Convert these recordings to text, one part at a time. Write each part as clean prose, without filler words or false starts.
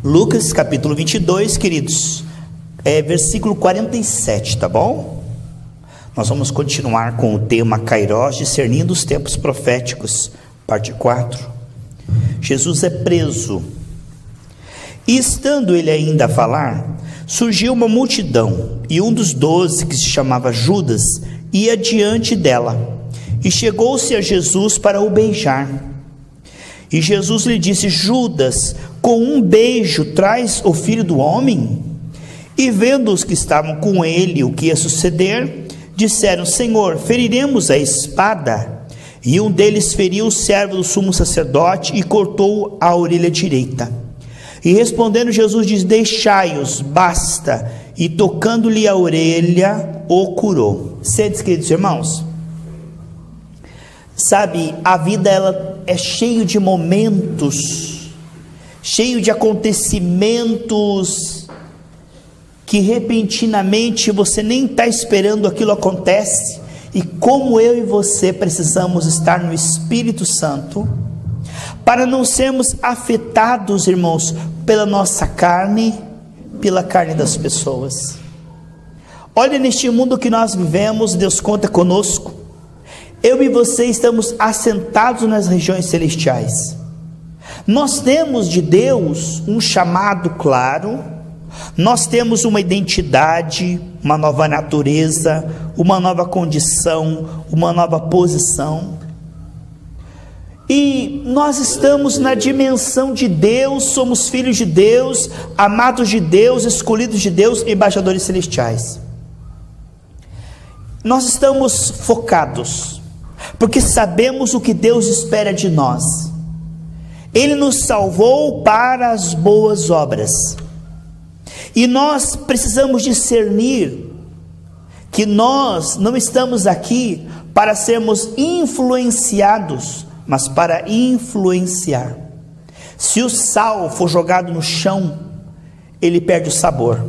Lucas capítulo 22, queridos, versículo 47, tá bom? Nós vamos continuar com o tema Kairós, discernindo os tempos proféticos, parte 4. Jesus é preso. E estando ele ainda a falar, surgiu uma multidão, e um dos 12, que se chamava Judas, ia diante dela, e chegou-se a Jesus para o beijar. E Jesus lhe disse: Judas, com um beijo traz o Filho do Homem? E vendo os que estavam com ele o que ia suceder, disseram: Senhor, feriremos a espada? E um deles feriu o servo do sumo sacerdote e cortou a orelha direita. E respondendo Jesus diz: Deixai-os, basta. E tocando-lhe a orelha, o curou. Sedes, queridos irmãos, sabe, a vida ela é cheio de momentos, cheio de acontecimentos que repentinamente você nem está esperando, aquilo acontece. E como eu e você precisamos estar no Espírito Santo para não sermos afetados, irmãos, pela nossa carne, pela carne das pessoas. Olha, neste mundo que nós vivemos, Deus conta conosco. Eu e você estamos assentados nas regiões celestiais. Nós temos de Deus um chamado claro, nós temos uma identidade, uma nova natureza, uma nova condição, uma nova posição. E nós estamos na dimensão de Deus, somos filhos de Deus, amados de Deus, escolhidos de Deus, embaixadores celestiais. Nós estamos focados, porque sabemos o que Deus espera de nós. Ele nos salvou para as boas obras, e nós precisamos discernir que nós não estamos aqui para sermos influenciados, mas para influenciar. Se o sal for jogado no chão, ele perde o sabor.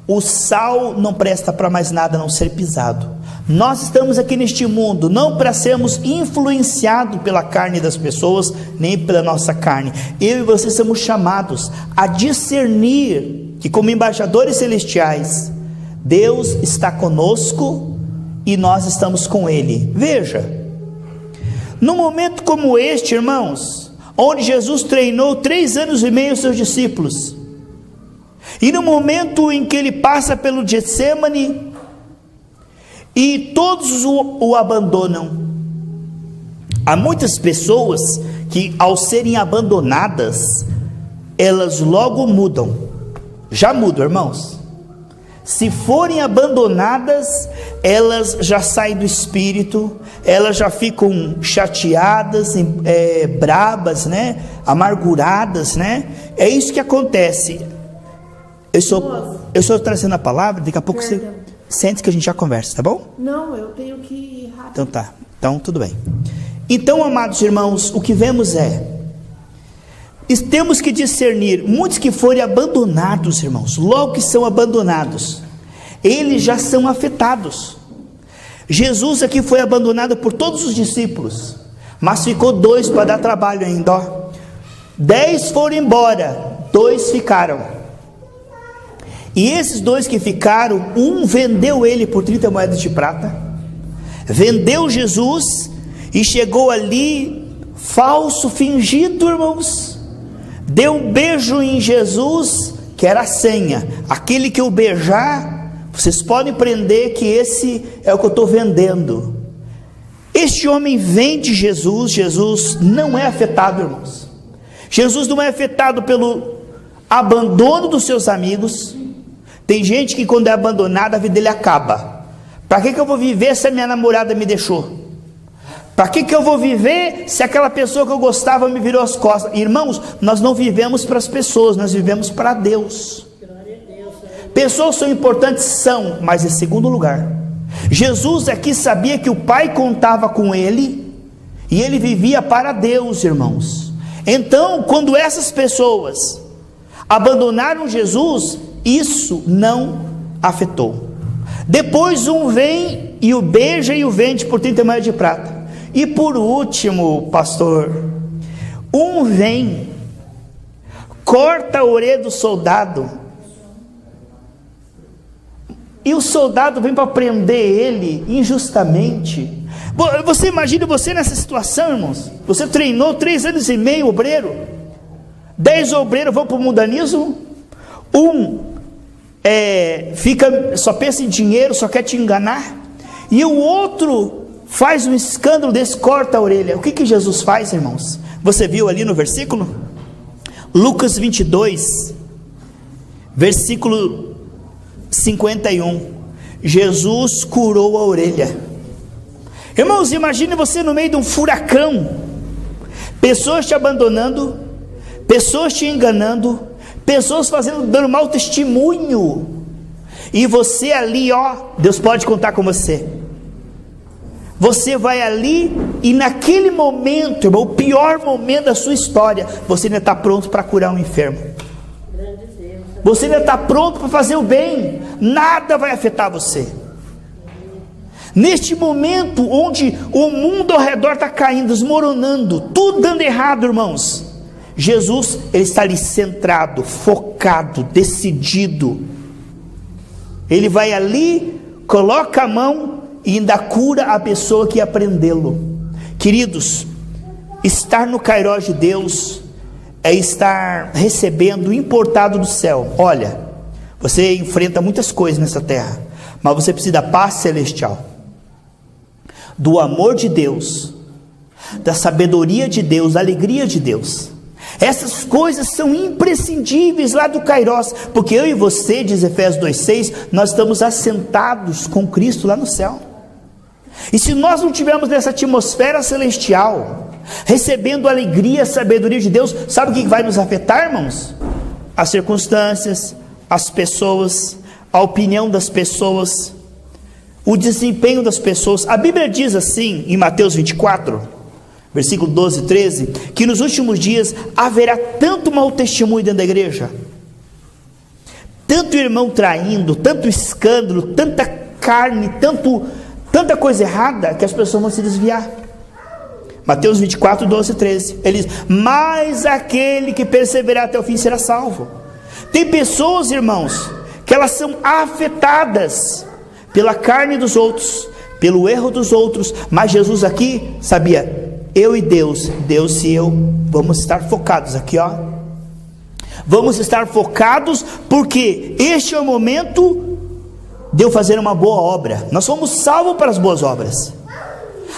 O sal não presta para mais nada a não ser pisado. Nós estamos aqui neste mundo não para sermos influenciados pela carne das pessoas, nem pela nossa carne. Eu e você somos chamados a discernir que, como embaixadores celestiais, Deus está conosco e nós estamos com Ele. Veja, num momento como este, irmãos, onde Jesus treinou 3 anos e meio os seus discípulos, e no momento em que ele passa pelo Getsemane, e todos o abandonam. Há muitas pessoas que, ao serem abandonadas, elas logo mudam. Já mudam, irmãos. Se forem abandonadas, elas já saem do espírito, elas já ficam chateadas, brabas, né? Amarguradas, né? É isso que acontece. Eu estou trazendo a palavra, daqui a pouco você sente que a gente já conversa, tá bom? Não, eu tenho que ir rápido. Então tá, então tudo bem. Então, amados irmãos, o que vemos temos que discernir, muitos que forem abandonados, irmãos, logo que são abandonados, eles já são afetados. Jesus aqui foi abandonado por todos os discípulos, mas ficou 2 para dar trabalho ainda, ó. 10 foram embora, 2 ficaram. E esses 2 que ficaram, um vendeu ele por 30 moedas de prata, vendeu Jesus e chegou ali, falso, fingido, irmãos, deu um beijo em Jesus, que era a senha. Aquele que eu beijar, vocês podem prender que esse é o que eu estou vendendo. Este homem vende Jesus. Jesus não é afetado, irmãos. Jesus não é afetado pelo abandono dos seus amigos. Tem gente que quando é abandonada, a vida dele acaba. Para que eu vou viver se a minha namorada me deixou? Para que eu vou viver se aquela pessoa que eu gostava me virou as costas? Irmãos, nós não vivemos para as pessoas, nós vivemos para Deus. Pessoas são importantes, são, mas em segundo lugar. Jesus aqui sabia que o Pai contava com ele, e ele vivia para Deus, irmãos. Então, quando essas pessoas abandonaram Jesus, isso não afetou. Depois um vem e o beija e o vende por 30 moedas de prata. E por último, pastor, um vem, corta a orelha do soldado, e o soldado vem para prender ele injustamente. Você imagina você nessa situação, irmãos? Você treinou 3 anos e meio obreiro, 10 obreiros vão para o mundanismo, só pensa em dinheiro, só quer te enganar, e o outro faz um escândalo desse, corta a orelha. O que Jesus faz, irmãos? Você viu ali no versículo? Lucas 22, versículo 51, Jesus curou a orelha. Irmãos, imagine você no meio de um furacão, pessoas te abandonando, pessoas te enganando, pessoas dando mau testemunho, e você ali, Deus pode contar com você. Você vai ali, e naquele momento, irmão, o pior momento da sua história, você ainda está pronto para curar um enfermo. Você ainda está pronto para fazer o bem. Nada vai afetar você. Neste momento onde o mundo ao redor está caindo, desmoronando, tudo dando errado, irmãos, Jesus, ele está ali centrado, focado, decidido. Ele vai ali, coloca a mão e ainda cura a pessoa que ia prendê-lo. Queridos, estar no Kairós de Deus é estar recebendo o importado do céu. Olha, você enfrenta muitas coisas nessa terra, mas você precisa da paz celestial, do amor de Deus, da sabedoria de Deus, da alegria de Deus. Essas coisas são imprescindíveis lá do Kairós, porque eu e você, diz Efésios 2,6, nós estamos assentados com Cristo lá no céu. E se nós não tivermos nessa atmosfera celestial, recebendo a alegria, a sabedoria de Deus, sabe o que vai nos afetar, irmãos? As circunstâncias, as pessoas, a opinião das pessoas, o desempenho das pessoas. A Bíblia diz assim, em Mateus 24, versículo 12 e 13, que nos últimos dias haverá tanto mau testemunho dentro da igreja, tanto irmão traindo, tanto escândalo, tanta carne, tanta coisa errada, que as pessoas vão se desviar. Mateus 24, 12 e 13, ele diz: mas aquele que perseverar até o fim será salvo. Tem pessoas, irmãos, que elas são afetadas pela carne dos outros, pelo erro dos outros, mas Jesus aqui sabia, eu e Deus e eu, vamos estar focados aqui, vamos estar focados, porque este é o momento de eu fazer uma boa obra. Nós somos salvos para as boas obras.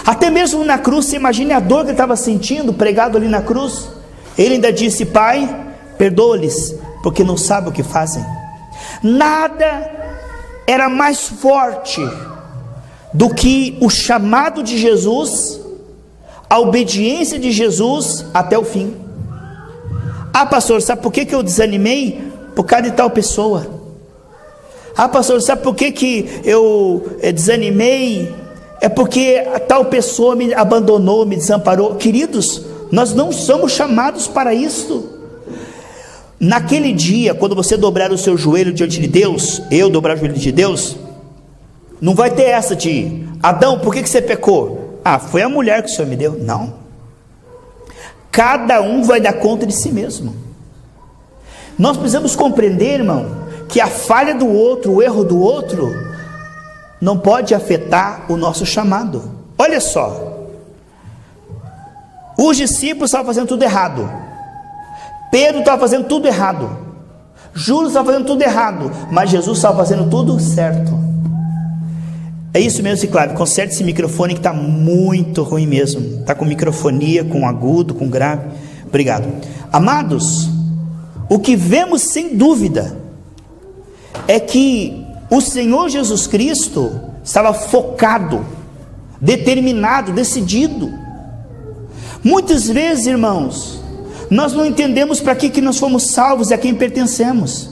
Até mesmo na cruz, você imagine a dor que ele estava sentindo, pregado ali na cruz. Ele ainda disse: Pai, perdoa-lhes, porque não sabem o que fazem. Nada era mais forte do que o chamado de Jesus, a obediência de Jesus até o fim. Ah, pastor, sabe por que eu desanimei? Por causa de tal pessoa. Ah, pastor, sabe por que eu desanimei? É porque a tal pessoa me abandonou, me desamparou. Queridos, nós não somos chamados para isso. Naquele dia, quando você dobrar o seu joelho diante de Deus, eu dobrar o joelho de Deus, não vai ter essa de: Adão, por que você pecou? Ah, foi a mulher que o Senhor me deu. Não. Cada um vai dar conta de si mesmo. Nós precisamos compreender, irmão, que a falha do outro, o erro do outro, não pode afetar o nosso chamado. Olha só, os discípulos estavam fazendo tudo errado, Pedro estava fazendo tudo errado, Júlio estava fazendo tudo errado, mas Jesus estava fazendo tudo certo. É isso mesmo, Ciclávio, conserte esse microfone que está muito ruim mesmo, está com microfonia, com agudo, com grave. Obrigado. Amados, o que vemos sem dúvida é que o Senhor Jesus Cristo estava focado, determinado, decidido. Muitas vezes, irmãos, nós não entendemos para que nós fomos salvos e a quem pertencemos.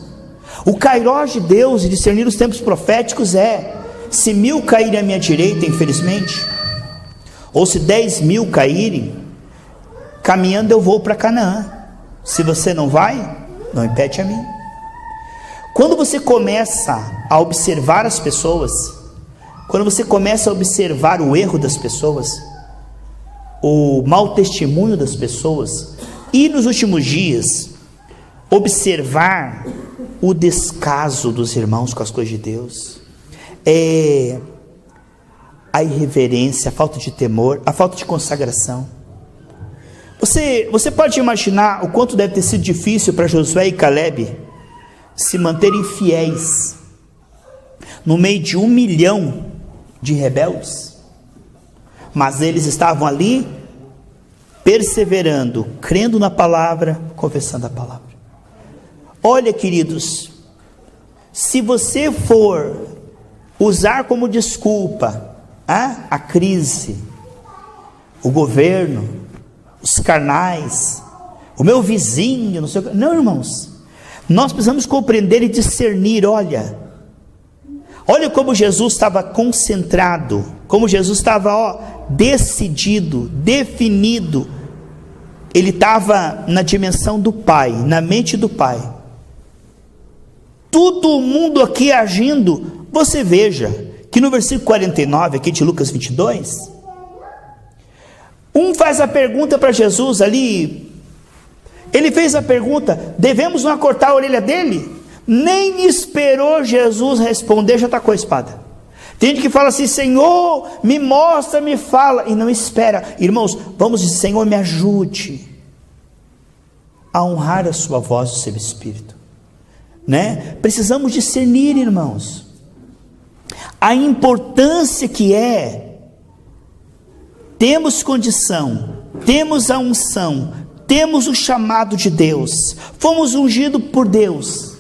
O Kairós de Deus e discernir os tempos proféticos é: se 1000 caírem à minha direita, infelizmente, ou se 10.000 caírem, caminhando eu vou para Canaã. Se você não vai, não impede a mim. Quando você começa a observar as pessoas, quando você começa a observar o erro das pessoas, o mau testemunho das pessoas, e nos últimos dias, observar o descaso dos irmãos com as coisas de Deus, a irreverência, a falta de temor, a falta de consagração. Você pode imaginar o quanto deve ter sido difícil para Josué e Caleb se manterem fiéis no meio de 1 milhão de rebeldes, mas eles estavam ali perseverando, crendo na palavra, confessando a palavra. Olha, queridos, se você for usar como desculpa a crise, o governo, os carnais, o meu vizinho, não sei o que. Não, irmãos, nós precisamos compreender e discernir. Olha como Jesus estava concentrado, como Jesus estava decidido, definido. Ele estava na dimensão do Pai, na mente do Pai. Todo mundo aqui agindo. Você veja que no versículo 49 aqui de Lucas 22, um faz a pergunta para Jesus ali. Ele fez a pergunta: devemos não cortar a orelha dele? Nem esperou Jesus responder, já está com a espada. Tem gente que fala assim: Senhor, me mostra, me fala, e não espera. Irmãos, vamos dizer: Senhor, me ajude a honrar a sua voz, o seu Espírito, né? Precisamos discernir, irmãos, a importância que temos condição, temos a unção, temos o chamado de Deus, fomos ungidos por Deus,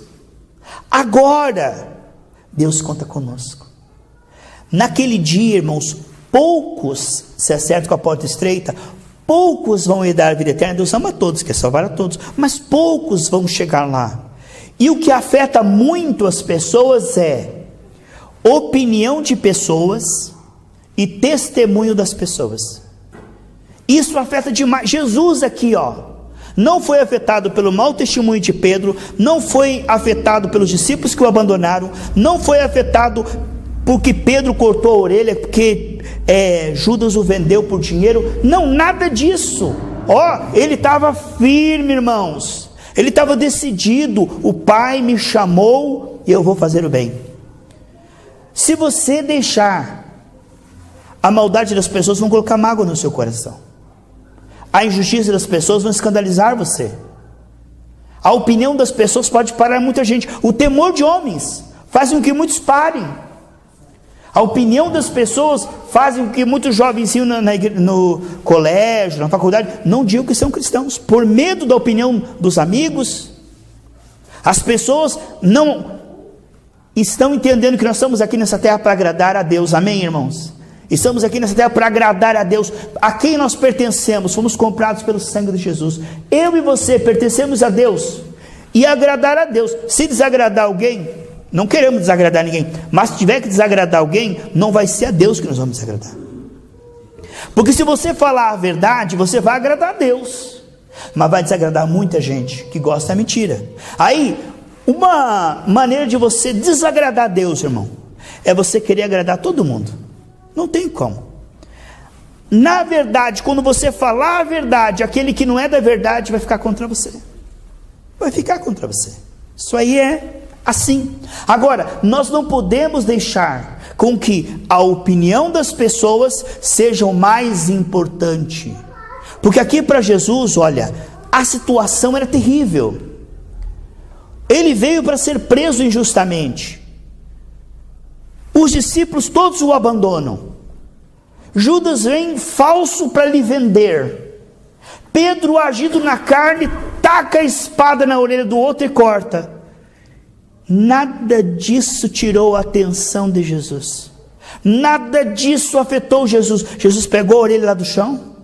agora Deus conta conosco. Naquele dia, irmãos, poucos, se acertam com a porta estreita, poucos vão herdar a vida eterna. Deus ama todos, quer salvar a todos, mas poucos vão chegar lá. E o que afeta muito as pessoas é opinião de pessoas e testemunho das pessoas. Isso afeta demais. Jesus aqui, não foi afetado pelo mau testemunho de Pedro, não foi afetado pelos discípulos que o abandonaram, não foi afetado porque Pedro cortou a orelha, porque Judas o vendeu por dinheiro. Não, nada disso. Ele estava firme, irmãos. Ele estava decidido: o Pai me chamou e eu vou fazer o bem. Se você deixar, a maldade das pessoas vão colocar mágoa no seu coração, a injustiça das pessoas vão escandalizar você, a opinião das pessoas pode parar muita gente, o temor de homens faz com que muitos parem, a opinião das pessoas faz com que muitos jovenzinhos no colégio, na faculdade, não digam que são cristãos, por medo da opinião dos amigos. As pessoas não estão entendendo que nós estamos aqui nessa terra para agradar a Deus. Amém, irmãos? Estamos aqui nessa terra para agradar a Deus. A quem nós pertencemos? Fomos comprados pelo sangue de Jesus. Eu e você pertencemos a Deus e agradar a Deus. Se desagradar alguém, não queremos desagradar ninguém, mas se tiver que desagradar alguém, não vai ser a Deus que nós vamos desagradar. Porque se você falar a verdade, você vai agradar a Deus, mas vai desagradar muita gente que gosta da mentira. Aí, uma maneira de você desagradar a Deus, irmão, é você querer agradar todo mundo. Não tem como. Na verdade, quando você falar a verdade, aquele que não é da verdade vai ficar contra você. Vai ficar contra você. Isso aí é assim. Agora, nós não podemos deixar com que a opinião das pessoas seja o mais importante. Porque aqui para Jesus, olha, a situação era terrível. Ele veio para ser preso injustamente. Os discípulos todos o abandonam. Judas vem falso para lhe vender. Pedro, agido na carne, taca a espada na orelha do outro e corta. Nada disso tirou a atenção de Jesus. Nada disso afetou Jesus. Jesus pegou a orelha lá do chão,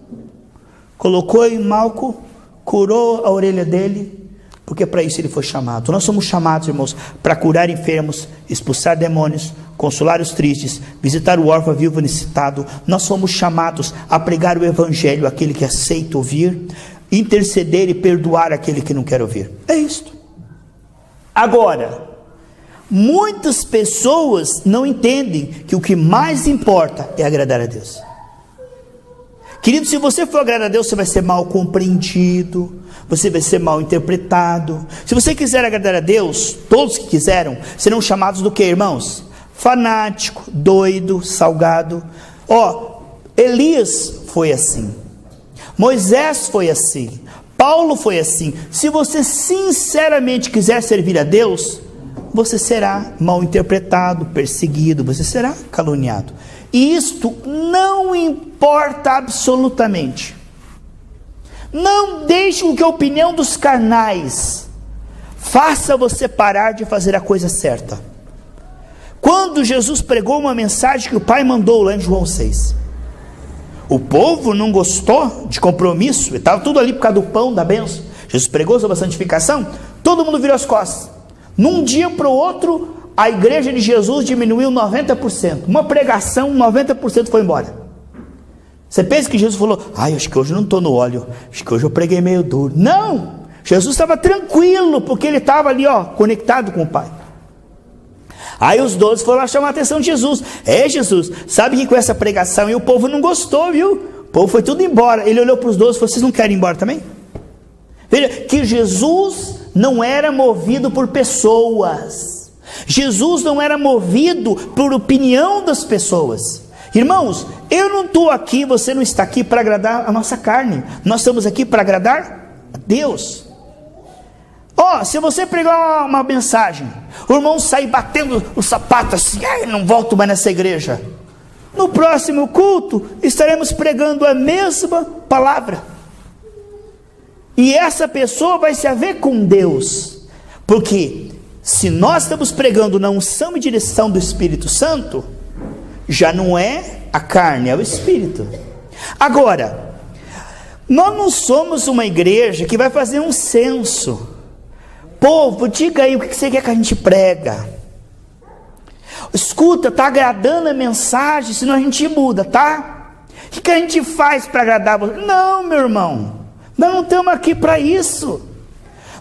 colocou em Malco, curou a orelha dele, porque para isso ele foi chamado. Nós somos chamados, irmãos, para curar enfermos, expulsar demônios, consolar os tristes, visitar o órfão, viúvo, necessitado. Nós fomos chamados a pregar o evangelho àquele que aceita ouvir, interceder e perdoar aquele que não quer ouvir. É isto. Agora, muitas pessoas não entendem que o que mais importa é agradar a Deus, Querido, se você for agradar a Deus, você vai ser mal compreendido, você vai ser mal interpretado. Se você quiser agradar a Deus, todos que quiseram, serão chamados do que, irmãos? Fanático, doido, salgado. Elias foi assim, Moisés foi assim, Paulo foi assim. Se você sinceramente quiser servir a Deus, você será mal interpretado, perseguido, você será caluniado. E isto não importa absolutamente. Não deixe com que a opinião dos carnais faça você parar de fazer a coisa certa. Quando Jesus pregou uma mensagem que o Pai mandou lá em João 6, o povo não gostou de compromisso, estava tudo ali por causa do pão, da bênção. Jesus pregou sobre a santificação, todo mundo virou as costas. Num dia para o outro, a igreja de Jesus diminuiu 90%. Uma pregação, 90% foi embora. Você pensa que Jesus falou, acho que hoje eu não estou no óleo, acho que hoje eu preguei meio duro. Não, Jesus estava tranquilo, porque ele estava ali, conectado com o Pai. Aí os 12 foram lá chamar a atenção de Jesus. Jesus, sabe que com essa pregação e o povo não gostou, viu? O povo foi tudo embora. Ele olhou para os 12 e falou, vocês não querem ir embora também? Veja, que Jesus não era movido por pessoas. Jesus não era movido por opinião das pessoas. Irmãos, eu não estou aqui, você não está aqui para agradar a nossa carne. Nós estamos aqui para agradar a Deus. Se você pregar uma mensagem, o irmão sair batendo o sapato assim, não volto mais nessa igreja. No próximo culto, estaremos pregando a mesma palavra. E essa pessoa vai se haver com Deus. Porque se nós estamos pregando na unção e direção do Espírito Santo, já não é a carne, é o Espírito. Agora, nós não somos uma igreja que vai fazer um censo. Povo, diga aí o que você quer que a gente prega. Escuta, está agradando a mensagem, senão a gente muda, tá? O que a gente faz para agradar você? Não, meu irmão, nós não estamos aqui para isso.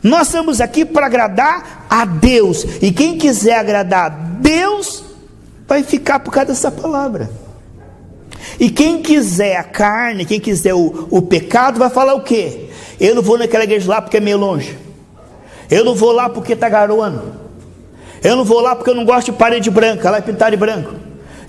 Nós estamos aqui para agradar a Deus. E quem quiser agradar a Deus, vai ficar por causa dessa palavra. E quem quiser a carne, quem quiser o pecado, vai falar o quê? Eu não vou naquela igreja lá porque é meio longe. Eu não vou lá porque está garoando. Eu não vou lá porque eu não gosto de parede branca, lá é pintar de branco.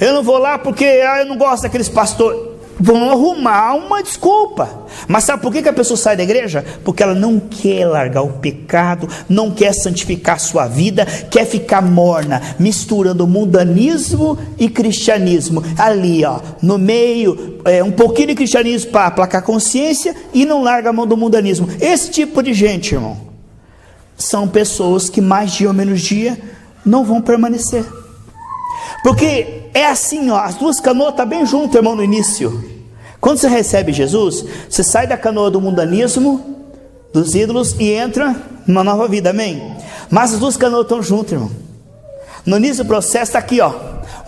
Eu não vou lá porque eu não gosto daqueles pastores. Vão arrumar uma desculpa. Mas sabe por que a pessoa sai da igreja? Porque ela não quer largar o pecado, não quer santificar a sua vida, quer ficar morna, misturando mundanismo e cristianismo. Ali, no meio, um pouquinho de cristianismo para aplacar a consciência e não larga a mão do mundanismo. Esse tipo de gente, irmão, são pessoas que mais dia ou menos dia não vão permanecer. Porque é assim, as duas canoas estão bem juntas, irmão, no início. Quando você recebe Jesus, você sai da canoa do mundanismo, dos ídolos, e entra numa nova vida, amém? Mas as duas canoas estão juntas, irmão. No início do processo está aqui,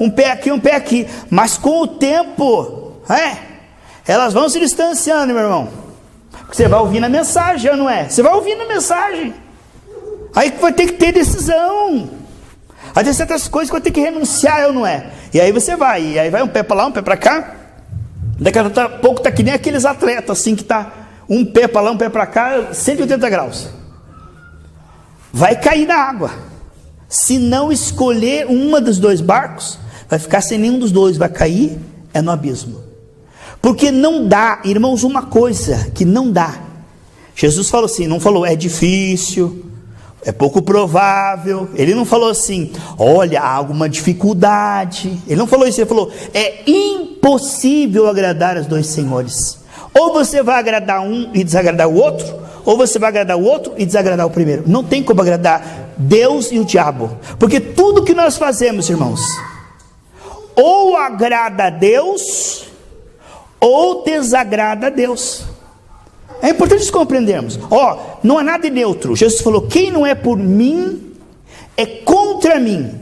um pé aqui, um pé aqui. Mas com o tempo, elas vão se distanciando, meu irmão. Porque você vai ouvindo a mensagem, não é? Você vai ouvindo a mensagem. Aí vai ter que ter decisão. Aí tem certas coisas que vai ter que renunciar, ou não é? E aí você vai, e aí vai um pé para lá, um pé para cá. Daqui a pouco está que nem aqueles atletas assim, que está um pé para lá, um pé para cá, 180 graus. Vai cair na água. Se não escolher uma dos dois barcos, vai ficar sem nenhum dos dois, vai cair no abismo. Porque não dá, irmãos, uma coisa que não dá. Jesus falou assim, não falou, é difícil, é pouco provável. Ele não falou assim, olha, há alguma dificuldade. Ele não falou isso, ele falou, é impossível agradar os dois senhores. Ou você vai agradar um e desagradar o outro, ou você vai agradar o outro e desagradar o primeiro. Não tem como agradar Deus e o diabo. Porque tudo que nós fazemos, irmãos, ou agrada a Deus, ou desagrada a Deus. É importante nós compreendermos. Não há nada neutro. Jesus falou, quem não é por mim, é contra mim.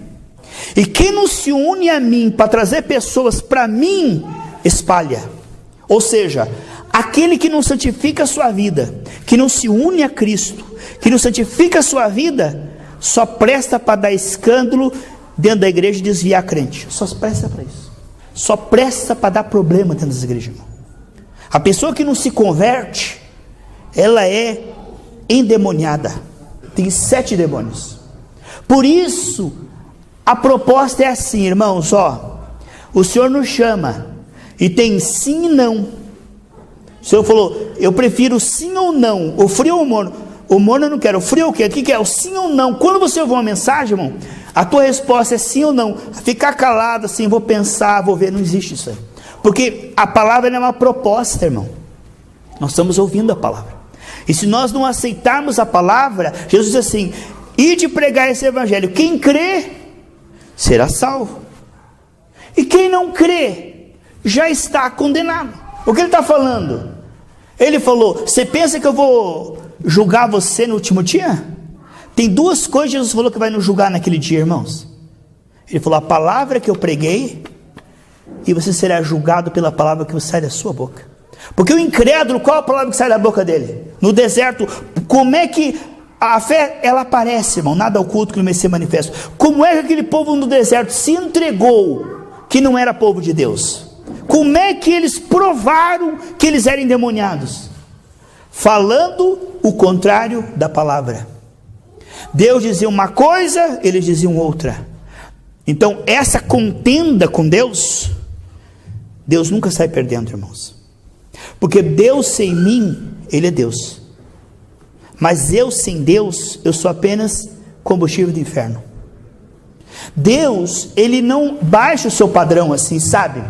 E quem não se une a mim, para trazer pessoas para mim, espalha. Ou seja, aquele que não santifica a sua vida, que não se une a Cristo, que não santifica a sua vida, só presta para dar escândalo dentro da igreja e desviar a crente. Só presta para isso. Só presta para dar problema dentro das igrejas, irmão. A pessoa que não se converte, ela é endemoniada. Tem 7 demônios. Por isso, a proposta é assim, irmãos, o Senhor nos chama, e tem sim e não. O Senhor falou, eu prefiro sim ou não, o frio ou o morno. O morno eu não quero, o frio o quê? O que é? O sim ou não. Quando você ouvir uma mensagem, irmão, a tua resposta é sim ou não. Ficar calado assim, vou pensar, vou ver, não existe isso aí. Porque a palavra não é uma proposta, irmão. Nós estamos ouvindo a palavra. E se nós não aceitarmos a palavra, Jesus diz assim, ide pregar esse evangelho. Quem crê, será salvo. E quem não crê, já está condenado. O que ele está falando? Ele falou, você pensa que eu vou julgar você no último dia? Tem 2 coisas que Jesus falou que vai nos julgar naquele dia, irmãos. Ele falou, a palavra que eu preguei, e você será julgado pela palavra que sai da sua boca. Porque o incrédulo, qual a palavra que sai da boca dele? No deserto, como é que a fé, ela aparece, irmão, nada oculto que não vai ser manifesto. Como é que aquele povo no deserto se entregou, que não era povo de Deus? Como é que eles provaram que eles eram endemoniados? Falando o contrário da palavra. Deus dizia uma coisa, eles diziam outra. Então essa contenda com Deus, Deus nunca sai perdendo, irmãos. Porque Deus sem mim, Ele é Deus. Mas eu sem Deus, eu sou apenas combustível do inferno. Deus, Ele não baixa o seu padrão assim, sabe?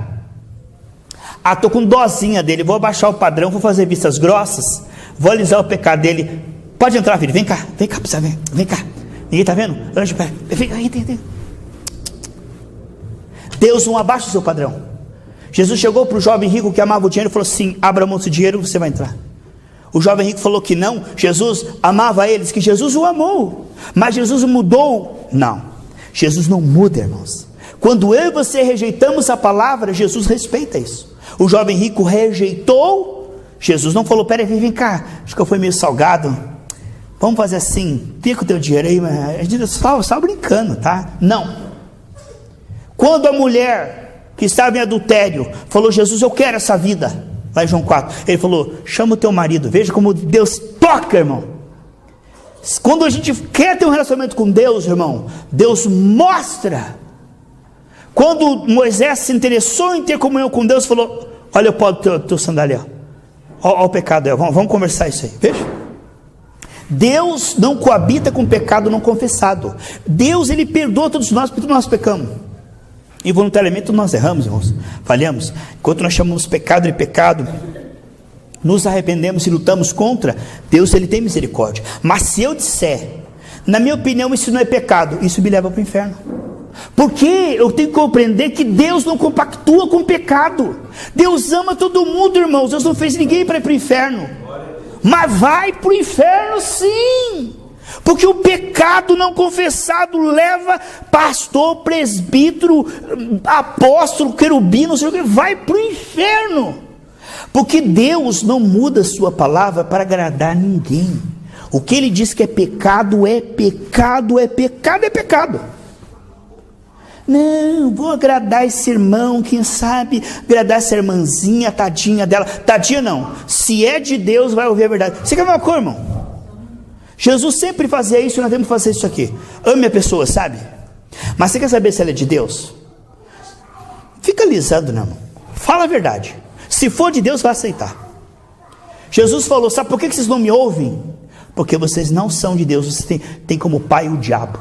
Estou com dozinha dele, vou abaixar o padrão, vou fazer vistas grossas, vou alisar o pecado dele. Pode entrar, filho, vem cá, pra você ver, vem cá. Ninguém está vendo? Anjo, vem. Deus não abaixa o seu padrão. Jesus chegou para o jovem rico que amava o dinheiro e falou assim, abra mão do dinheiro, você vai entrar. O jovem rico falou que não, Jesus amava eles, que Jesus o amou, mas Jesus o mudou. Não, Jesus não muda, irmãos. Quando eu e você rejeitamos a palavra, Jesus respeita isso. O jovem rico rejeitou, Jesus não falou, peraí, vem cá, acho que eu fui meio salgado, vamos fazer assim, fica o teu dinheiro aí, mas a gente só brincando, tá? Não. Quando a mulher que estava em adultério falou, Jesus, eu quero essa vida, lá em João 4, ele falou, chama o teu marido. Veja como Deus toca, irmão. Quando a gente quer ter um relacionamento com Deus, irmão, Deus mostra. Quando Moisés se interessou em ter comunhão com Deus, falou, olha o pó do teu sandália, olha o pecado aí, vamos conversar isso aí, veja. Deus não coabita com pecado não confessado. Deus, Ele perdoa todos nós, porque nós pecamos. Involuntariamente nós erramos, irmãos, falhamos. Enquanto nós chamamos pecado de pecado, nos arrependemos e lutamos contra, Deus, Ele tem misericórdia. Mas se eu disser, na minha opinião, isso não é pecado, isso me leva para o inferno. Porque eu tenho que compreender que Deus não compactua com o pecado. Deus ama todo mundo, irmãos. Deus não fez ninguém para ir para o inferno. Mas vai para o inferno sim. Porque o pecado não confessado leva pastor, presbítero, apóstolo, querubim, não sei o que, vai para o inferno. Porque Deus não muda a sua palavra para agradar ninguém. O que Ele diz que é pecado, é pecado, é pecado, é pecado. Não, vou agradar esse irmão, quem sabe agradar essa irmãzinha, tadinha dela. Tadinha não, se é de Deus vai ouvir a verdade. Você quer ver uma coisa, irmão? Jesus sempre fazia isso, nós temos que fazer isso aqui. Ame a pessoa, sabe? Mas você quer saber se ela é de Deus? Fica alisando, não, irmão. Fala a verdade. Se for de Deus, vai aceitar. Jesus falou, sabe por que vocês não me ouvem? Porque vocês não são de Deus, vocês têm como pai o diabo.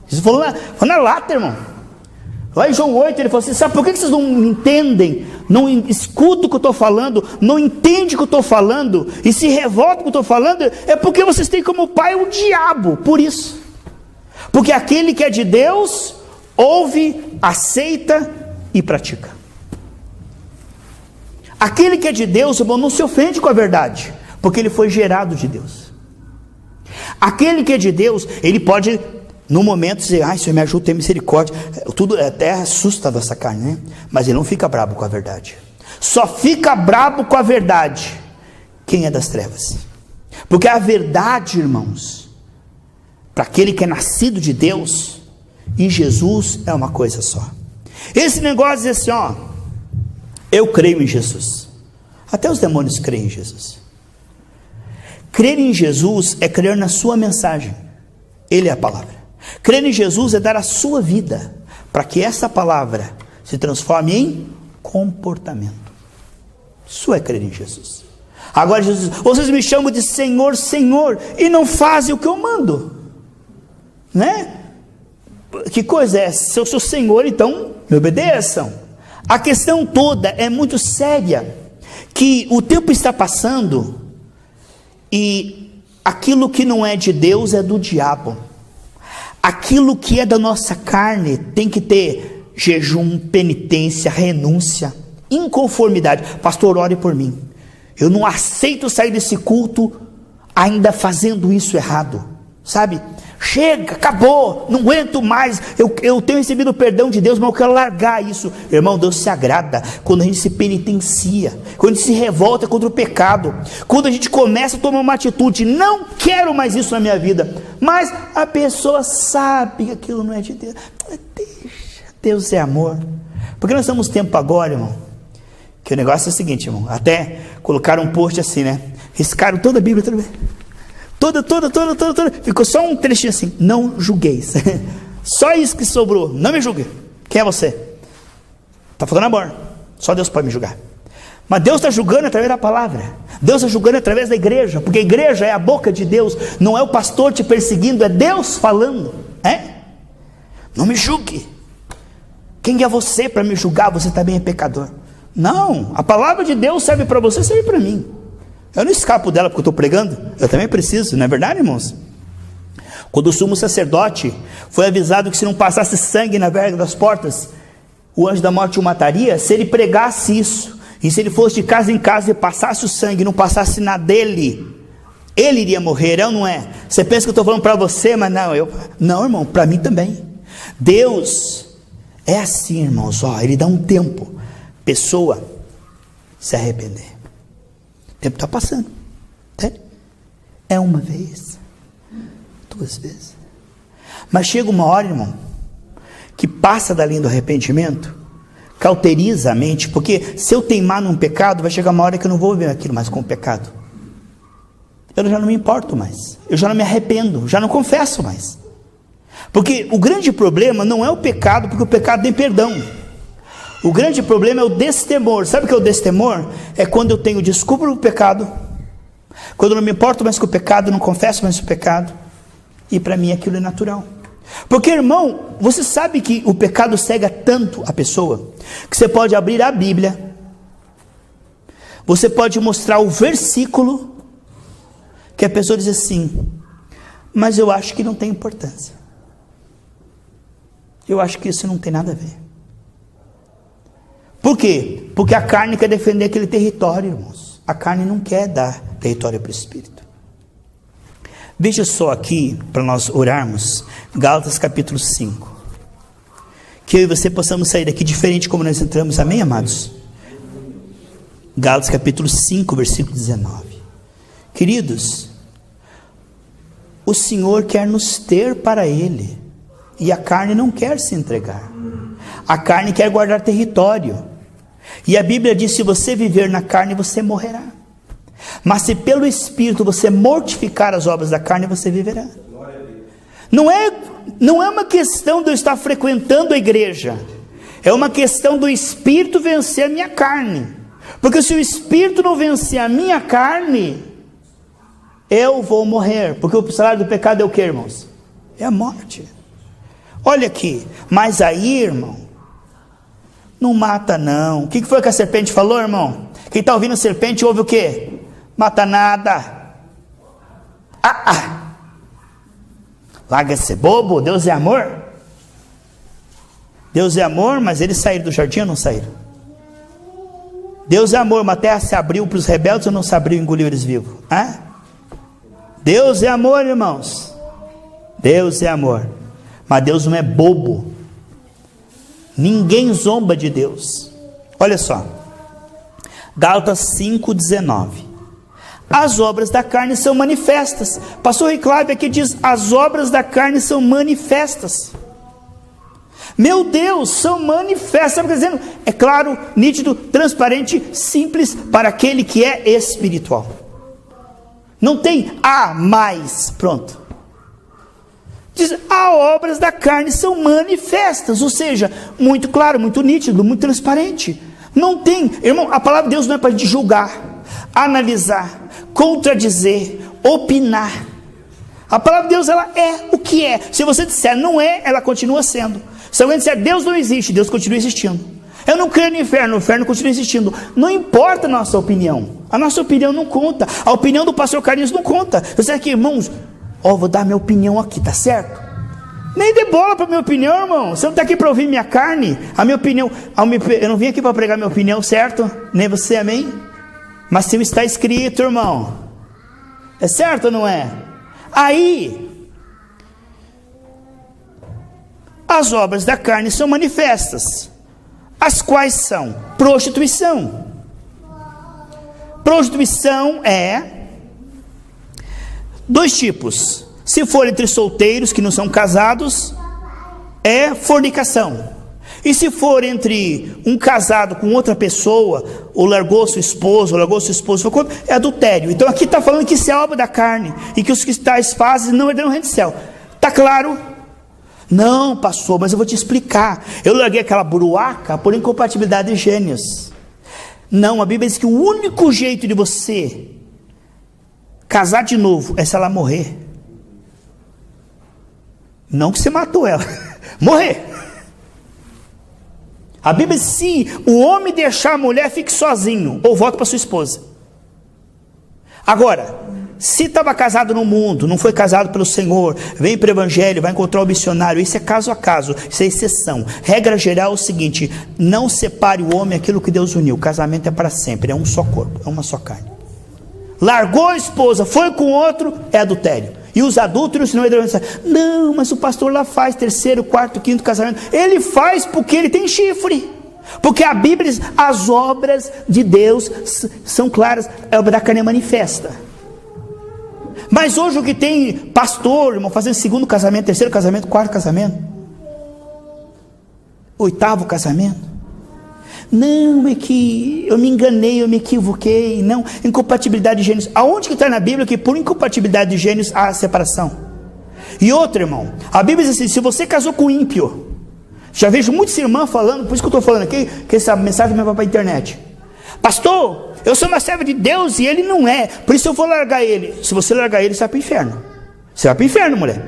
Jesus falou na lata, irmão. Lá em João 8, ele falou assim, sabe por que vocês não me entendem? Não escutam o que eu estou falando, não entendem o que eu estou falando, e se revoltam com o que eu estou falando, é porque vocês têm como pai o diabo, por isso. Porque aquele que é de Deus, ouve, aceita e pratica. Aquele que é de Deus, irmão, não se ofende com a verdade, porque ele foi gerado de Deus. Aquele que é de Deus, ele pode... no momento dizer, Senhor me ajuda, tem misericórdia, tudo até assusta a nossa carne, né? Mas ele não fica brabo com a verdade. Só fica brabo com a verdade quem é das trevas. Porque a verdade, irmãos, para aquele que é nascido de Deus e Jesus, é uma coisa só. Esse negócio de dizer assim, eu creio em Jesus. Até os demônios creem em Jesus. Crer em Jesus é crer na sua mensagem. Ele é a palavra. Crer em Jesus é dar a sua vida para que essa palavra se transforme em comportamento. Isso é crer em Jesus. Agora Jesus diz: vocês me chamam de Senhor, Senhor, e não fazem o que eu mando, né? Que coisa é? Se eu sou Senhor, então me obedeçam. A questão toda é muito séria, que o tempo está passando e aquilo que não é de Deus é do diabo. Aquilo que é da nossa carne tem que ter jejum, penitência, renúncia, inconformidade. Pastor, ore por mim. Eu não aceito sair desse culto ainda fazendo isso errado, sabe? Chega, acabou, não aguento mais, eu tenho recebido o perdão de Deus, mas eu quero largar isso. Irmão, Deus se agrada quando a gente se penitencia, quando a gente se revolta contra o pecado, quando a gente começa a tomar uma atitude: não quero mais isso na minha vida, mas a pessoa sabe que aquilo não é de Deus. Deixa, Deus é amor. Porque nós estamos tempo agora, irmão, que o negócio é o seguinte, irmão, até colocaram um post assim, né? Riscaram toda a Bíblia, toda, ficou só um trechinho assim: não julgueis. Só isso que sobrou: não me julgue. Quem é você? Está falando amor. Só Deus pode me julgar. Mas Deus está julgando através da palavra. Deus está julgando através da igreja, porque a igreja é a boca de Deus. Não é o pastor te perseguindo, é Deus falando. Não me julgue. Quem é você para me julgar? Você também é pecador. Não, a palavra de Deus serve para você, serve para mim. Eu não escapo dela porque eu estou pregando. Eu também preciso, não é verdade, irmãos? Quando o sumo sacerdote foi avisado que se não passasse sangue na verga das portas, o anjo da morte o mataria, se ele pregasse isso, e se ele fosse de casa em casa e passasse o sangue, não passasse na dele, ele iria morrer, ou não é? Você pensa que eu estou falando para você, mas não, irmão, para mim também. Deus é assim, irmãos, ele dá um tempo, pessoa se arrepender. O tempo está passando. É uma vez, 2 vezes. Mas chega uma hora, irmão, que passa da linha do arrependimento, cauteriza a mente, porque se eu teimar num pecado, vai chegar uma hora que eu não vou ver aquilo mais como pecado. Eu já não me importo mais. Eu já não me arrependo, já não confesso mais. Porque o grande problema não é o pecado, porque o pecado tem perdão. O grande problema é o destemor. Sabe o que é o destemor? É quando eu tenho desculpa do pecado, quando eu não me importo mais com o pecado, não confesso mais o pecado, e para mim aquilo é natural. Porque, irmão, você sabe que o pecado cega tanto a pessoa, que você pode abrir a Bíblia, você pode mostrar o versículo, que a pessoa diz assim: mas eu acho que não tem importância, eu acho que isso não tem nada a ver. Por quê? Porque a carne quer defender aquele território, irmãos. A carne não quer dar território para o Espírito. Veja só aqui, para nós orarmos, Gálatas capítulo 5. Que eu e você possamos sair daqui diferente como nós entramos, amém, amados? Gálatas capítulo 5, versículo 19. Queridos, o Senhor quer nos ter para Ele, e a carne não quer se entregar. A carne quer guardar território. E a Bíblia diz: se você viver na carne, você morrerá. Mas se pelo Espírito você mortificar as obras da carne, você viverá. Não é uma questão de eu estar frequentando a igreja. É uma questão do Espírito vencer a minha carne. Porque se o Espírito não vencer a minha carne, eu vou morrer. Porque o salário do pecado é o que, irmãos? É a morte. Olha aqui, mas aí, irmão, não mata não. O que foi que a serpente falou, irmão? Quem está ouvindo a serpente ouve o quê? Mata nada. Larga de ser bobo, Deus é amor. Deus é amor, mas eles saíram do jardim ou não saíram? Deus é amor, mas a terra se abriu para os rebeldes ou não se abriu e engoliu eles vivos? Deus é amor, irmãos. Deus é amor. Mas Deus não é bobo. Ninguém zomba de Deus. Olha só, Gálatas 5,19. As obras da carne são manifestas. Pastor Riclávio aqui diz: as obras da carne são manifestas. Meu Deus, são manifestas, está dizendo, é claro, nítido, transparente, simples para aquele que é espiritual. Não tem a mais, pronto. Diz, as obras da carne são manifestas, ou seja, muito claro, muito nítido, muito transparente. Não tem, irmão, a palavra de Deus não é para te julgar, analisar, contradizer, opinar. A palavra de Deus, ela é o que é. Se você disser não é, ela continua sendo. Se alguém disser Deus não existe, Deus continua existindo. Eu não creio no inferno, o inferno continua existindo. Não importa a nossa opinião. A nossa opinião não conta. A opinião do pastor Carlinhos não conta. Eu sei que, irmãos, vou dar minha opinião aqui, tá certo? Nem dê bola para minha opinião, irmão. Você não está aqui para ouvir minha carne, a minha opinião. Eu não vim aqui para pregar minha opinião, certo? Nem você, amém? Mas se está escrito, irmão. É certo ou não é? Aí, as obras da carne são manifestas, as quais são prostituição. Prostituição é dois tipos. Se for entre solteiros que não são casados, é fornicação. E se for entre um casado com outra pessoa, ou largou sua esposa, é adultério. Então aqui está falando que isso é obra da carne, e que os que tais fazem não herdarão o reino do céu. Está claro? Não, pastor, mas eu vou te explicar. Eu larguei aquela buruaca por incompatibilidade de gênios. Não, a Bíblia diz que o único jeito de você casar de novo é se ela morrer. Não que você matou ela, morrer. A Bíblia diz, se o homem deixar a mulher, fique sozinho, ou volta para sua esposa. Agora, se estava casado no mundo, não foi casado pelo Senhor, vem para o Evangelho, vai encontrar o missionário, isso é caso a caso, isso é exceção. Regra geral é o seguinte, não separe o homem aquilo que Deus uniu, o casamento é para sempre, é um só corpo, é uma só carne. Largou a esposa, foi com outro, é adultério. E os adúlteros não é. Não, mas o pastor lá faz terceiro, quarto, quinto casamento. Ele faz porque ele tem chifre. Porque a Bíblia diz, as obras de Deus são claras, a obra da carne é manifesta. Mas hoje o que tem pastor, irmão, fazendo segundo casamento, terceiro casamento, quarto casamento, oitavo casamento. Não, é que eu me enganei, eu me equivoquei. Não, incompatibilidade de gênios. Aonde que está na Bíblia que por incompatibilidade de gênios há separação? E outra, irmão, a Bíblia diz assim, se você casou com ímpio, já vejo muitos irmãos falando, por isso que eu estou falando aqui, que essa mensagem vai para a internet. Pastor, eu sou uma serva de Deus e ele não é, por isso eu vou largar ele. Se você largar ele, você vai para o inferno. Você vai para o inferno, mulher.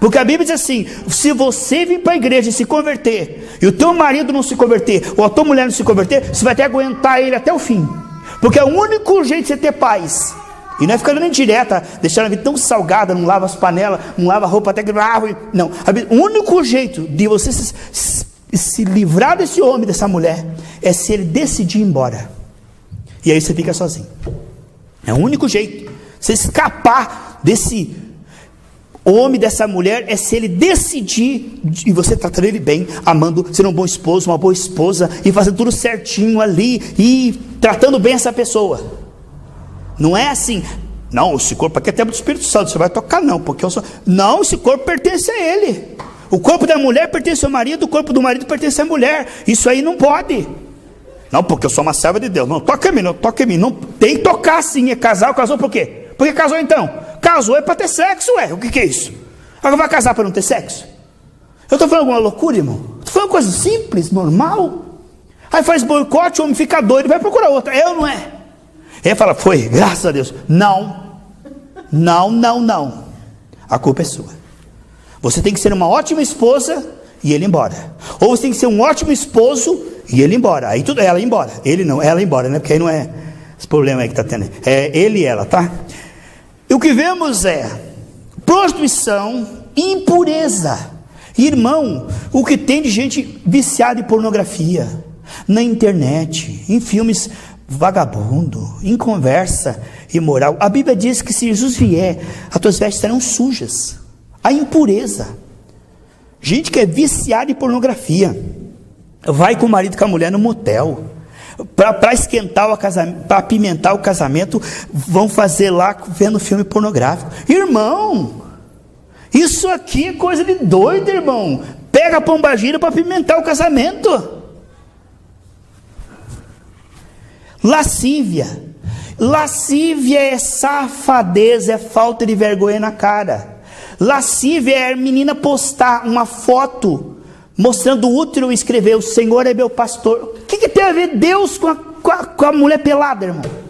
Porque a Bíblia diz assim, se você vir para a igreja e se converter, e o teu marido não se converter, ou a tua mulher não se converter, você vai ter que aguentar ele até o fim. Porque é o único jeito de você ter paz. E não é ficar dando indireta, deixando a vida tão salgada, não lava as panelas, não lava a roupa até que... Não, o único jeito de você se livrar desse homem, dessa mulher, é se ele decidir ir embora. E aí você fica sozinho. É o único jeito. Você escapar desse... O homem dessa mulher é se ele decidir, e você tratando ele bem, amando, sendo um bom esposo, uma boa esposa, e fazendo tudo certinho ali, e tratando bem essa pessoa. Não é assim, não, esse corpo aqui é templo do Espírito Santo, você vai tocar não, porque eu sou... Não, esse corpo pertence a ele. O corpo da mulher pertence ao marido, o corpo do marido pertence à mulher. Isso aí não pode. Não, porque eu sou uma serva de Deus. Não, toca em mim, não, toca em mim. Não, tem que tocar sim, é casal, casou por quê? Por que casou então? Casou é para ter sexo, o que é isso? Agora vai casar para não ter sexo? Eu estou falando alguma loucura, irmão? Estou falando coisa simples, normal. Aí faz boicote, o homem fica doido, vai procurar outra. Eu não é? Ele fala, foi, graças a Deus. Não. A culpa é sua. Você tem que ser uma ótima esposa e ele ir embora. Ou você tem que ser um ótimo esposo e ele ir embora. Aí tudo, ela ir embora. Ele não, ela ir embora, né? Porque aí não é esse problema aí que está tendo. É ele e ela, tá? E o que vemos é prostituição, impureza. Irmão, o que tem de gente viciada em pornografia, na internet, em filmes vagabundo, em conversa imoral. A Bíblia diz que se Jesus vier, as tuas vestes serão sujas. A impureza. Gente que é viciada em pornografia, vai com o marido e com a mulher no motel. Para esquentar o casamento, para apimentar o casamento, vão fazer lá vendo filme pornográfico. Irmão, isso aqui é coisa de doido, irmão. pega a pombagira para apimentar o casamento. Lascívia. Lascívia é safadeza, é falta de vergonha na cara. Lascívia é a menina postar uma foto mostrando o útero e escrever: o Senhor é meu pastor. O que tem a ver Deus com a mulher pelada, irmão?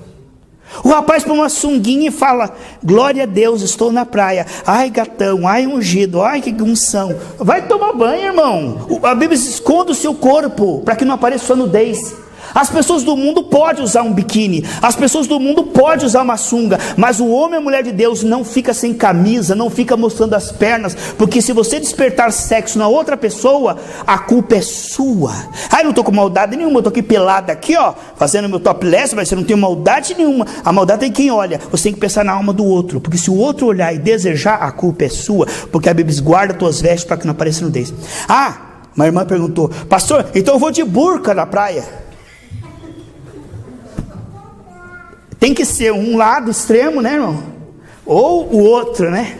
O rapaz põe uma sunguinha e fala: glória a Deus, estou na praia. Ai gatão, ai ungido, ai que unção. Vai tomar banho, irmão. A Bíblia diz: esconda o seu corpo para que não apareça sua nudez. As pessoas do mundo podem usar um biquíni, as pessoas do mundo podem usar uma sunga, mas o homem e a mulher de Deus não fica sem camisa, não fica mostrando as pernas, porque se você despertar sexo na outra pessoa, a culpa é sua. Ai, não estou com maldade nenhuma, eu estou aqui pelada aqui, ó, fazendo meu topless, mas você não tem maldade nenhuma. A maldade tem quem olha. Você tem que pensar na alma do outro, porque se o outro olhar e desejar, a culpa é sua, porque a Bíblia diz: guarda tuas vestes para que não apareça nudez. Ah, uma irmã perguntou: pastor, então eu vou de burca na praia? Tem que ser um lado extremo, né, irmão? Ou o outro, né?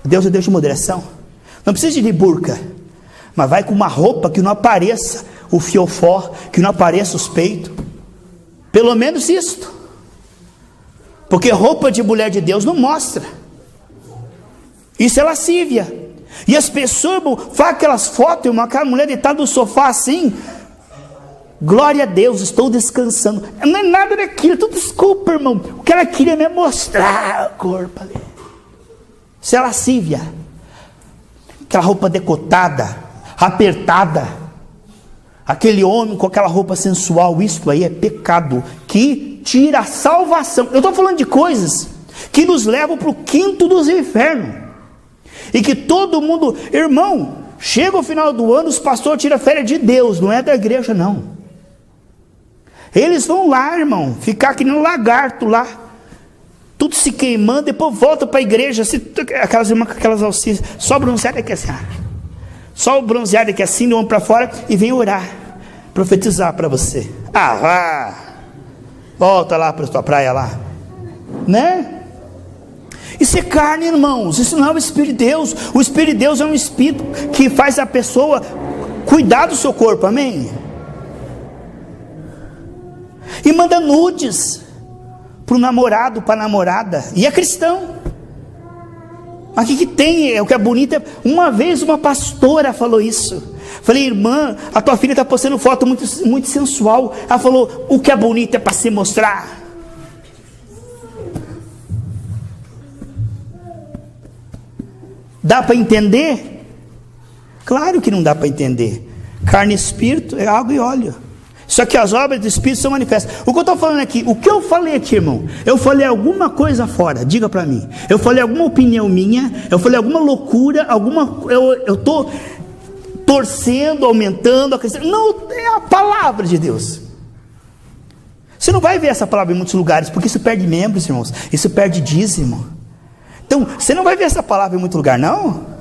Deus é Deus de moderação. Não precisa de burca, mas vai com uma roupa que não apareça o fiofó, que não apareça os peitos. Pelo menos isto. Porque roupa de mulher de Deus não mostra. Isso é lascívia. E as pessoas, irmão, fazem aquelas fotos, irmão, aquela mulher deitada no sofá assim. Glória a Deus, estou descansando. Não é nada daquilo, tudo desculpa, irmão. O que ela queria mesmo mostrar o corpo ali. Isso é lascívia. Aquela roupa decotada, apertada. Aquele homem com aquela roupa sensual. Isso aí é pecado que tira a salvação. Eu estou falando de coisas que nos levam para o quinto dos infernos. E que todo mundo, irmão, chega o final do ano, os pastores tiram férias de Deus, não é da igreja não. Eles vão lá, irmão, ficar que nem um lagarto lá, tudo se queimando, depois volta para a igreja, aquelas irmãs com aquelas alcinhas, só bronzeada aqui assim, só bronzeada aqui assim, de um para fora, e vem orar, profetizar para você. Ah, vá, volta lá para a tua praia lá, né? Isso é carne, irmãos, isso não é o Espírito de Deus. O Espírito de Deus é um Espírito que faz a pessoa cuidar do seu corpo, amém? E manda nudes para o namorado, para a namorada, e é cristão. Mas o que tem, o que é bonito, uma vez uma pastora falou isso. Falei: irmã, a tua filha está postando foto muito sensual. Ela falou: o que é bonito é para se mostrar. Dá para entender? Claro que não dá para entender. Carne e espírito é água e óleo. Só que as obras do Espírito são manifestas. O que eu estou falando aqui, o que eu falei aqui, irmão? Eu falei alguma coisa fora, diga para mim. Eu falei alguma opinião minha, eu falei alguma loucura, eu estou torcendo, aumentando, acrescentando. Não, é a palavra de Deus. Você não vai ver essa palavra em muitos lugares, porque isso perde membros, irmãos. Isso perde dízimo. Então, você não vai ver essa palavra em muito lugar, não?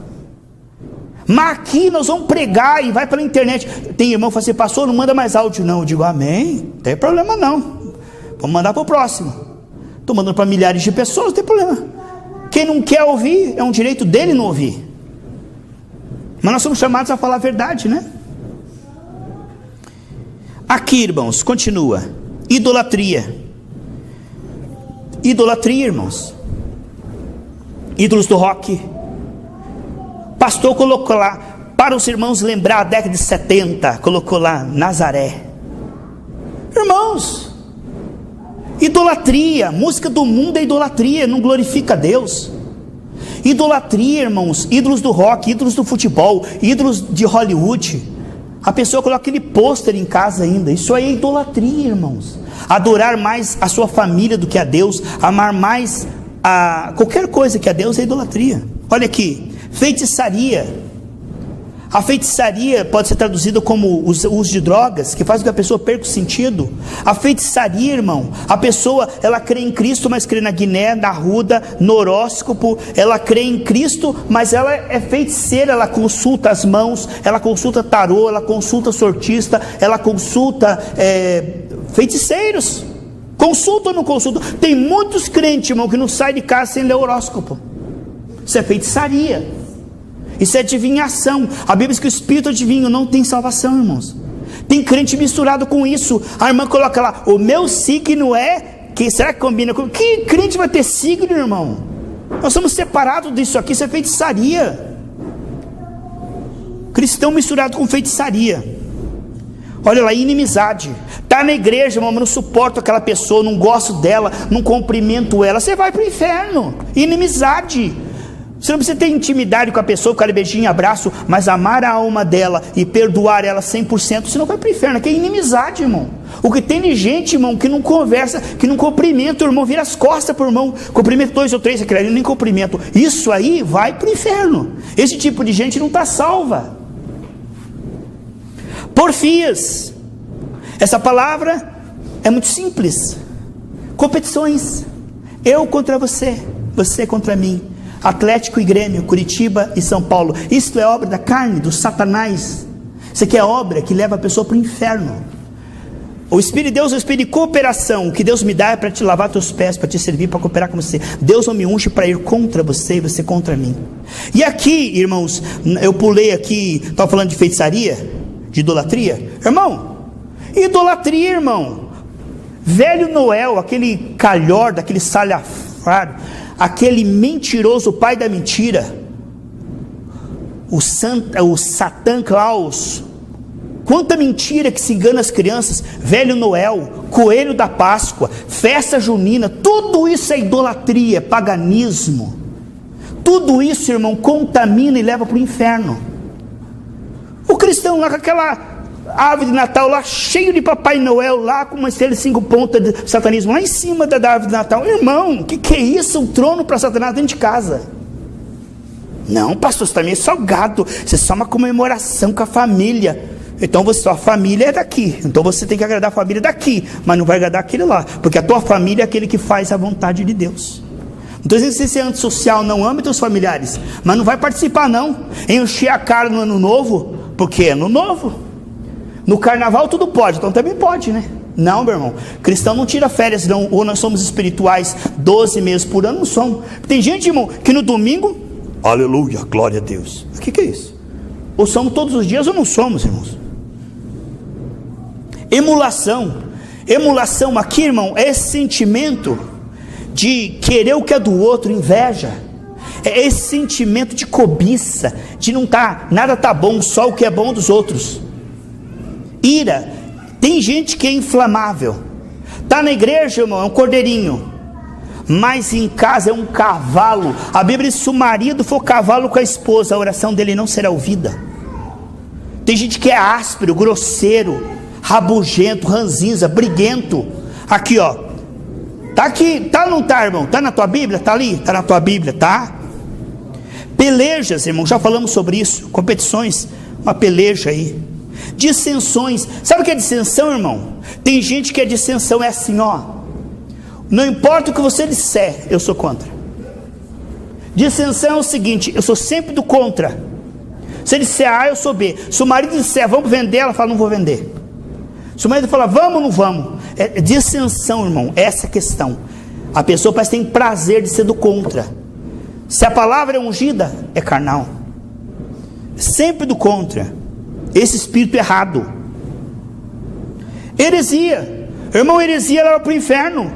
Mas aqui nós vamos pregar e vai pela internet. Tem irmão que fala assim: pastor, não manda mais áudio não. Eu digo: amém, não tem problema não. Vamos mandar para o próximo. Estou mandando para milhares de pessoas, não tem problema. Quem não quer ouvir, é um direito dele não ouvir. Mas nós somos chamados a falar a verdade, né? Aqui, irmãos, continua. Idolatria. Idolatria, irmãos. Ídolos do rock. Pastor colocou lá, para os irmãos lembrar a década de 70, colocou lá Nazaré. Irmãos, idolatria, música do mundo é idolatria, não glorifica a Deus. Idolatria, irmãos, ídolos do rock, ídolos do futebol, ídolos de Hollywood. A pessoa coloca aquele pôster em casa ainda. Isso aí é idolatria, irmãos. Adorar mais a sua família do que a Deus, amar mais a qualquer coisa que a Deus, é idolatria. Olha aqui. Feitiçaria. A feitiçaria pode ser traduzida como o uso de drogas, que faz com que a pessoa perca o sentido. A feitiçaria, irmão, a pessoa, ela crê em Cristo, mas crê na Guiné, na Arruda, no horóscopo. Ela crê em Cristo, mas ela é feiticeira. Ela consulta as mãos, ela consulta tarô, ela consulta sortista, ela consulta feiticeiros. Consulta ou não consulta? Tem muitos crentes, irmão, que não saem de casa sem ler horóscopo. Isso é feitiçaria. Isso é adivinhação. A Bíblia diz que o espírito adivinho não tem salvação, irmãos. Tem crente misturado com isso. A irmã coloca lá, o meu signo é... será que combina com... Que crente vai ter signo, irmão? Nós somos separados disso aqui, isso é feitiçaria. Cristão misturado com feitiçaria. Olha lá, inimizade. Está na igreja, irmão, mas não suporto aquela pessoa, não gosto dela, não cumprimento ela. Você vai para o inferno. Inimizade. Você não precisa ter intimidade com a pessoa, ficar de beijinho, abraço, mas amar a alma dela e perdoar ela 100%, você não vai para o inferno. Aqui é inimizade, irmão. O que tem de gente, irmão, que não conversa, que não cumprimenta o irmão, vira as costas para o irmão, cumprimento 2 ou 3, aquele ali nem cumprimento. Isso aí vai para o inferno. Esse tipo de gente não está salva. Porfias. Essa palavra é muito simples. Competições. Eu contra você, você contra mim. Atlético e Grêmio, Curitiba e São Paulo. Isto é obra da carne, do Satanás. Isso aqui é obra que leva a pessoa para o inferno. O Espírito de Deus é o Espírito de cooperação. O que Deus me dá é para te lavar teus pés, para te servir, para cooperar com você. Deus não me unge para ir contra você e você contra mim. E aqui, irmãos, eu pulei aqui, estava falando de feitiçaria, de idolatria. Irmão, idolatria, irmão. Velho Noel, aquele calhorda, aquele salafrário, aquele mentiroso pai da mentira, o Satã Claus, quanta mentira que se engana as crianças. Velho Noel, coelho da Páscoa, festa junina, tudo isso é idolatria, paganismo. Tudo isso, irmão, contamina e leva para o inferno. O cristão lá com aquela árvore de Natal lá, cheio de Papai Noel lá, com uma estrela de 5 pontas de satanismo lá em cima da árvore de Natal. Irmão, o que é isso? Um trono para Satanás dentro de casa. Não, pastor, isso também é salgado. Isso é só uma comemoração com a família. Então a família é daqui, então você tem que agradar a família daqui, mas não vai agradar aquele lá, porque a tua família é aquele que faz a vontade de Deus. Não estou dizendo que você é antissocial, não ame teus familiares, mas não vai participar não, encher a cara no ano novo, porque é ano novo. No carnaval tudo pode, então também pode, né? Não, meu irmão, cristão não tira férias não, ou nós somos espirituais 12 meses por ano, não somos. Tem gente, irmão, que no domingo, aleluia, glória a Deus. O que é isso? Ou somos todos os dias ou não somos, irmãos? Emulação aqui, irmão, é esse sentimento de querer o que é do outro, inveja. É esse sentimento de cobiça, de nada tá bom, só o que é bom dos outros. Ira. Tem gente que é inflamável. Tá na igreja, irmão, é um cordeirinho, mas em casa é um cavalo. A Bíblia diz: se o marido for cavalo com a esposa, a oração dele não será ouvida. Tem gente que é áspero, grosseiro, rabugento, ranzinza, briguento. Aqui, ó, tá aqui, tá ou não tá, irmão? Tá na tua Bíblia? Tá ali? Tá na tua Bíblia, tá? Pelejas, irmão, já falamos sobre isso. Competições, uma peleja aí. Dissensões. Sabe o que é dissensão, irmão? Tem gente que a dissensão é assim, ó: não importa o que você disser, eu sou contra. Dissensão é o seguinte: eu sou sempre do contra. Se ele disser A, eu sou B. Se o marido disser vamos vender, ela fala não vou vender. Se o marido falar vamos ou não vamos, é dissensão, irmão. Essa é a questão. A pessoa parece que tem prazer de ser do contra. Se a palavra é ungida, é carnal. Sempre do contra. Esse espírito errado. Heresia. Irmão, heresia leva para o inferno.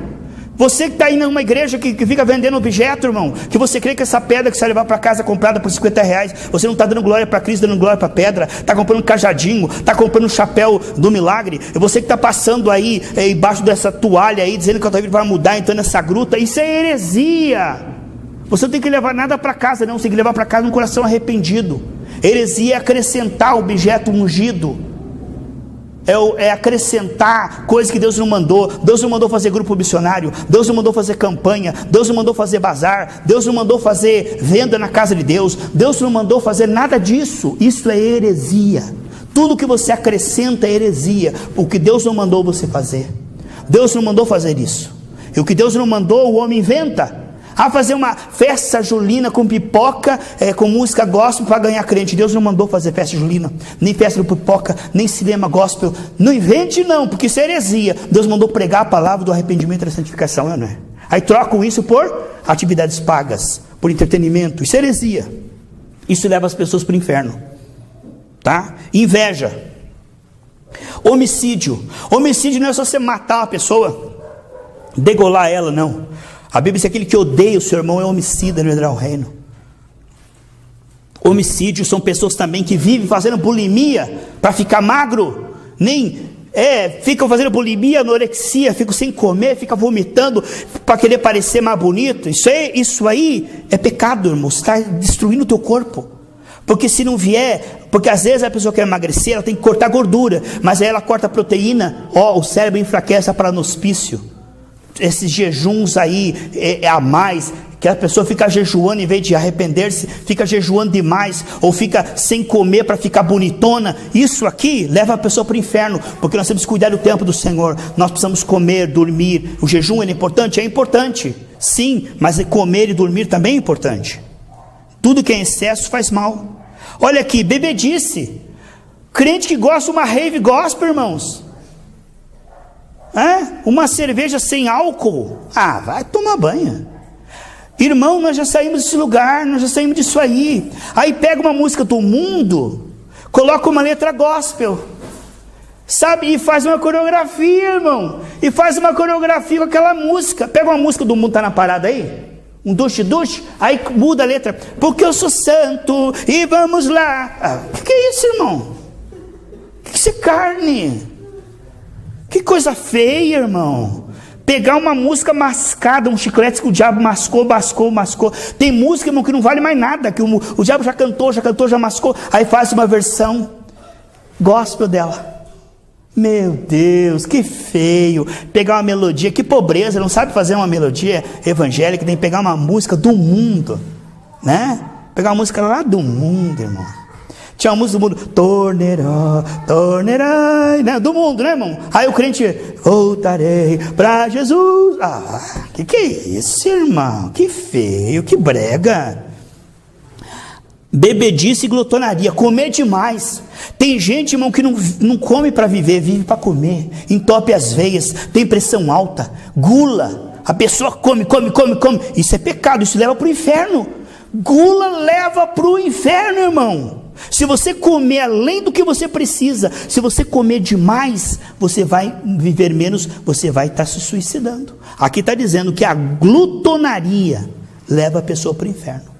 Você que está aí numa igreja que fica vendendo objeto, irmão, que você crê que essa pedra que você vai levar para casa comprada por R$50, você não está dando glória para Cristo, dando glória para a pedra, está comprando um cajadinho, está comprando um chapéu do milagre. E você que está passando aí embaixo dessa toalha aí, dizendo que a tua vida vai mudar, entrando nessa gruta, isso é heresia. Você não tem que levar nada para casa, não, você tem que levar para casa um coração arrependido. Heresia é acrescentar objeto ungido, é acrescentar coisas que Deus não mandou. Deus não mandou fazer grupo missionário, Deus não mandou fazer campanha, Deus não mandou fazer bazar, Deus não mandou fazer venda na casa de Deus, Deus não mandou fazer nada disso. Isso é heresia. Tudo que você acrescenta é heresia. O que Deus não mandou você fazer, Deus não mandou fazer isso. E o que Deus não mandou, o homem inventa. Fazer uma festa julina com pipoca, com música gospel para ganhar crente. Deus não mandou fazer festa julina, nem festa de pipoca, nem cinema gospel. Não invente não, porque isso é heresia. Deus mandou pregar a palavra do arrependimento e da santificação, não é? Aí trocam isso por atividades pagas, por entretenimento. Isso é heresia. Isso leva as pessoas para o inferno, tá? Inveja, homicídio. Homicídio não é só você matar uma pessoa, degolar ela, não. A Bíblia diz que aquele que odeia o seu irmão é homicida, não entrará ao reino. Homicídio são pessoas também que vivem fazendo bulimia para ficar magro, ficam fazendo bulimia, anorexia, ficam sem comer, ficam vomitando para querer parecer mais bonito. Isso aí é pecado, irmão. Você está destruindo o teu corpo. Porque se não vier, porque às vezes a pessoa quer emagrecer, ela tem que cortar gordura, mas aí ela corta proteína, o cérebro enfraquece para no hospício. Esses jejuns aí a mais, que a pessoa fica jejuando em vez de arrepender-se, fica jejuando demais, ou fica sem comer para ficar bonitona. Isso aqui leva a pessoa para o inferno, porque nós temos que cuidar do tempo do Senhor. Nós precisamos comer, dormir. O jejum é importante? É importante, sim, mas comer e dormir também é importante. Tudo que é em excesso faz mal. Olha aqui, bebedice. Crente que gosta de uma rave gospel, irmãos. Uma cerveja sem álcool, vai tomar banho. Irmão, nós já saímos desse lugar, nós já saímos disso aí. Aí pega uma música do mundo, coloca uma letra gospel, sabe, e faz uma coreografia, irmão. E faz uma coreografia com aquela música. Pega uma música do mundo, tá na parada aí, um duche, aí muda a letra, porque eu sou santo, e vamos lá. Que é isso, irmão? Que isso é carne? Que coisa feia, irmão. Pegar uma música mascada, um chiclete que o diabo mascou. Tem música, irmão, que não vale mais nada, que o diabo já cantou, já mascou. Aí faz uma versão gospel dela. Meu Deus, que feio. Pegar uma melodia, que pobreza. Não sabe fazer uma melodia evangélica, tem que pegar uma música do mundo, né? Pegar uma música lá do mundo, irmão. Tinha uma música do mundo, tornerai, né? Do mundo, né, irmão? Aí o crente, voltarei para Jesus. Que é isso, irmão? Que feio, que brega. Bebedice e glutonaria, comer demais. Tem gente, irmão, que não come para viver, vive para comer. Entope as veias, tem pressão alta, gula. A pessoa come. Isso é pecado, isso leva para o inferno. Gula leva para o inferno, irmão. Se você comer além do que você precisa, se você comer demais, você vai viver menos, você vai estar se suicidando. Aqui está dizendo que a glutonaria leva a pessoa para o inferno.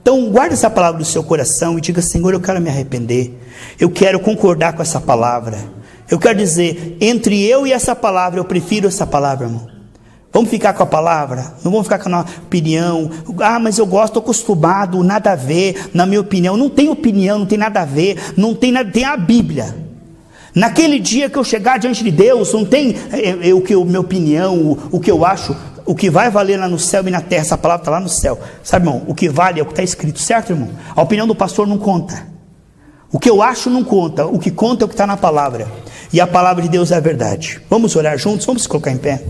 Então guarde essa palavra no seu coração e diga: Senhor, eu quero me arrepender, eu quero concordar com essa palavra. Eu quero dizer, entre eu e essa palavra, eu prefiro essa palavra, irmão. Vamos ficar com a palavra, não vamos ficar com a nossa opinião. Mas eu gosto, estou acostumado, nada a ver, na minha opinião. Não tem opinião, não tem nada a ver, não tem nada, tem a Bíblia. Naquele dia que eu chegar diante de Deus, não tem minha opinião, o que eu acho. O que vai valer lá no céu e na terra, essa palavra está lá no céu. Sabe, irmão, o que vale é o que está escrito, certo, irmão? A opinião do pastor não conta. O que eu acho não conta, o que conta é o que está na palavra. E a palavra de Deus é a verdade. Vamos orar juntos, vamos se colocar em pé.